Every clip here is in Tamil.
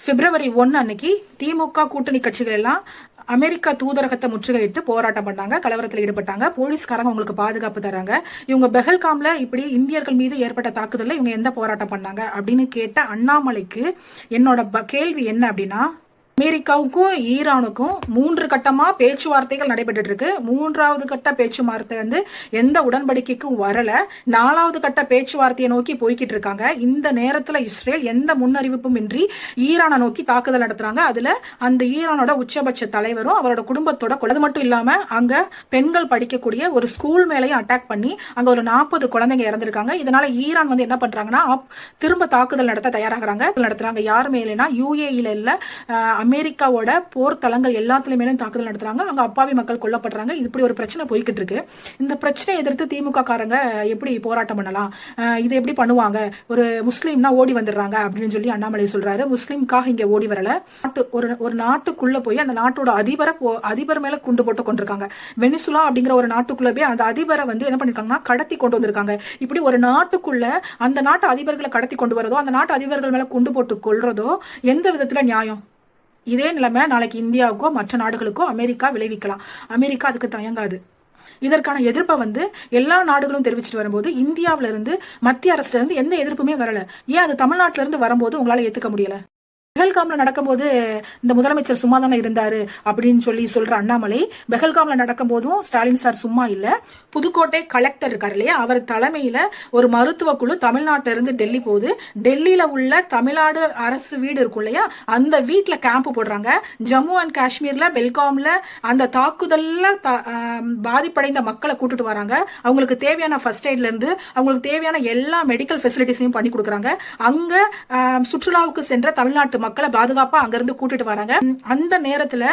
பிப்ரவரி 1 அன்னைக்கு திமுக கூட்டணி கட்சிகள் எல்லாம் அமெரிக்கா தூதரகத்தை முற்றுகையிட்டு போராட்டம் பண்ணாங்க, கலவரத்தில் ஈடுபட்டாங்க. போலீஸ்காரங்க உங்களுக்கு பாதுகாப்பு தராங்க. இவங்க பெஹல்காம்ல இப்படி இந்தியர்கள் மீது ஏற்பட்ட தாக்குதல்ல இவங்க எந்த போராட்டம் பண்ணாங்க அப்படின்னு கேட்ட அண்ணாமலைக்கு என்னோட கேள்வி என்ன அப்படின்னா, அமெரிக்காவுக்கும் ஈரானுக்கும் 3 கட்டமா பேச்சுவார்த்தைகள் நடைபெற்று இருக்கு. 3வது கட்ட பேச்சுவார்த்தை எந்த உடன்படிக்கைக்கும் வரல. 4வது கட்ட பேச்சுவார்த்தையை நோக்கி போய்கிட்டு இருக்காங்க. இந்த நேரத்துல இஸ்ரேல் எந்த முன்னறிவிப்பும் இன்றி ஈரானை நோக்கி தாக்குதல் நடத்துறாங்க. அதுல அந்த ஈரானோட உச்சபட்ச தலைவரும் அவரோட குடும்பத்தோட அது மட்டும் இல்லாம அங்க பெண்கள் படிக்கக்கூடிய ஒரு ஸ்கூல் மேலையும் அட்டாக் பண்ணி அங்க ஒரு 40 குழந்தைங்க இறந்திருக்காங்க. இதனால ஈரான் என்ன பண்றாங்கன்னா திரும்ப தாக்குதல் நடத்த தயாராகிறாங்க. யார் மேலேனா யுஏஇல இல்ல அமெரிக்காவோட போர் தளங்கள் எல்லாத்துலயுமே தாக்குதல் நடத்துறாங்க. அங்க அப்பாவி மக்கள் கொல்லப்படுறாங்க. இப்படி ஒரு பிரச்சனை போய்கிட்டு இருக்கு. இந்த பிரச்சனை எதிர்த்து திமுக காரங்க எப்படி போராட்டம் பண்ணலாம், இதை எப்படி பண்ணுவாங்க, ஒரு முஸ்லீம்னா ஓடி வந்துடுறாங்க அப்படின்னு சொல்லி அண்ணாமலை சொல்றாரு. முஸ்லீம்காக இங்க ஓடி வரல. ஒரு நாட்டுக்குள்ள போய் அந்த நாட்டோட அதிபர் மேல குண்டு போட்டு கொண்டிருக்காங்க. வெனிசுலா அப்படிங்கிற ஒரு நாட்டுக்குள்ள போய் அந்த அதிபரை என்ன பண்ணிருக்காங்கன்னா கடத்தி கொண்டு வந்திருக்காங்க. இப்படி ஒரு நாட்டுக்குள்ள அந்த நாட்டு அதிபர்களை கடத்தி கொண்டு வரதோ, அந்த நாட்டு அதிபர்கள் மேல குண்டு போட்டு கொள்றதோ எந்த விதத்துல நியாயம்? இதே நிலைமை நாளைக்கு இந்தியாவுக்கோ மற்ற நாடுகளுக்கோ அமெரிக்கா விளைவிக்கலாம். அமெரிக்கா அதுக்கு தயங்காது. இதற்கான எதிர்ப்பை எல்லா நாடுகளும் தெரிவிச்சுட்டு வரும்போது இந்தியாவில இருந்து மத்திய அரசுல இருந்து எந்த எதிர்ப்புமே வரல. ஏன் அது தமிழ்நாட்டில இருந்து வரும்போது உங்களால ஏத்துக்க முடியல? பெஹல்காம்ல நடக்கும்போது இந்த முதலமைச்சர் சும்மா தானே இருந்தாரு அப்படின்னு சொல்ற அண்ணாமலை, பெஹல்காம்ல நடக்கும் போதும் ஸ்டாலின் சார் சும்மா இல்ல. புதுக்கோட்டை கலெக்டர் இருக்காரு இல்லையா, அவர் தலைமையில ஒரு மருத்துவ குழு தமிழ்நாட்டில இருந்து டெல்லி போகுது. டெல்லியில உள்ள தமிழ்நாடு அரசு வீடு இருக்கும் இல்லையா, அந்த வீட்டுல கேம்ப் போடுறாங்க. ஜம்மு அண்ட் காஷ்மீர்ல பெல்காம்ல அந்த தாக்குதல்ல பாதிப்படைந்த மக்களை கூட்டிட்டு வராங்க. அவங்களுக்கு தேவையான ஃபர்ஸ்ட் எய்ட்ல இருந்து அவங்களுக்கு தேவையான எல்லா மெடிக்கல் ஃபெசிலிட்டிஸையும் பண்ணி கொடுக்குறாங்க. அங்க சுற்றுலாவுக்கு சென்ற தமிழ்நாட்டு மக்களை பாதுகாப்பா அங்கிருந்து கூட்டிட்டு வராங்க. அந்த நேரத்துல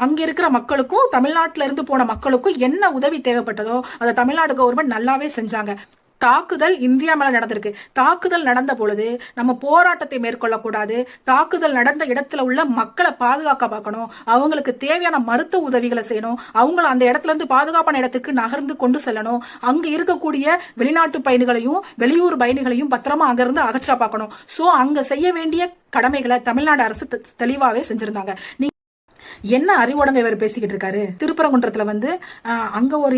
அங்க இருக்கிற மக்களுக்கும் தமிழ்நாட்டில இருந்து போன மக்களுக்கும் என்ன உதவி தேவைப்பட்டதோ அதை தமிழ்நாடு கவர்மெண்ட் நல்லாவே செஞ்சாங்க. தாக்குதல் இந்தியா மேல நடந்திருக்கு. தாக்குதல் நடந்த பொழுது நம்ம போராட்டத்தை மேற்கொள்ளக்கூடாது. தாக்குதல் நடந்த இடத்துல உள்ள மக்களை பாதுகாக்க பார்க்கணும். அவங்களுக்கு தேவையான மருத்துவ உதவிகளை செய்யணும். அவங்கள அந்த இடத்துல இருந்து பாதுகாப்பான இடத்துக்கு நகர்ந்து கொண்டு செல்லணும். அங்க இருக்கக்கூடிய வெளிநாட்டு பயணிகளையும் வெளியூர் பயணிகளையும் பத்திரமா அங்கிருந்து அகற்ற பார்க்கணும். சோ அங்க செய்ய வேண்டிய கடமைகளை தமிழ்நாடு அரசு தெளிவாவே செஞ்சிருந்தாங்க. என்ன அறிவுடங்க இவர் பேசிக்கிட்டு இருக்காரு? திருப்பரங்குன்றத்துல அங்க ஒரு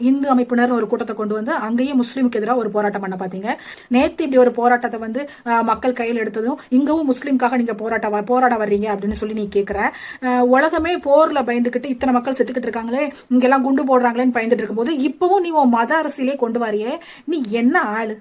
இந்து அமைப்பினர் ஒரு கூட்டத்தை கொண்டு அங்கேயே முஸ்லீமுக்கு எதிராக ஒரு போராட்டம் பண்ண பாத்தீங்க. நேத்து இப்படி ஒரு போராட்டத்தை மக்கள் கையில் எடுத்ததும் இங்கவும் முஸ்லீம்காக நீங்க போராட வர்றீங்க அப்படின்னு சொல்லி நீ கேக்குற. உலகமே போர்ல பயந்துகிட்டு இத்தனை மக்கள் செத்துக்கிட்டு இருக்காங்களே, இங்கெல்லாம் குண்டு போடுறாங்களேன்னு பயந்துட்டு இருக்கும்போது இப்பவும் நீ உன் மத அரசியலே கொண்டு வரையே, நீ என்ன ஆளு?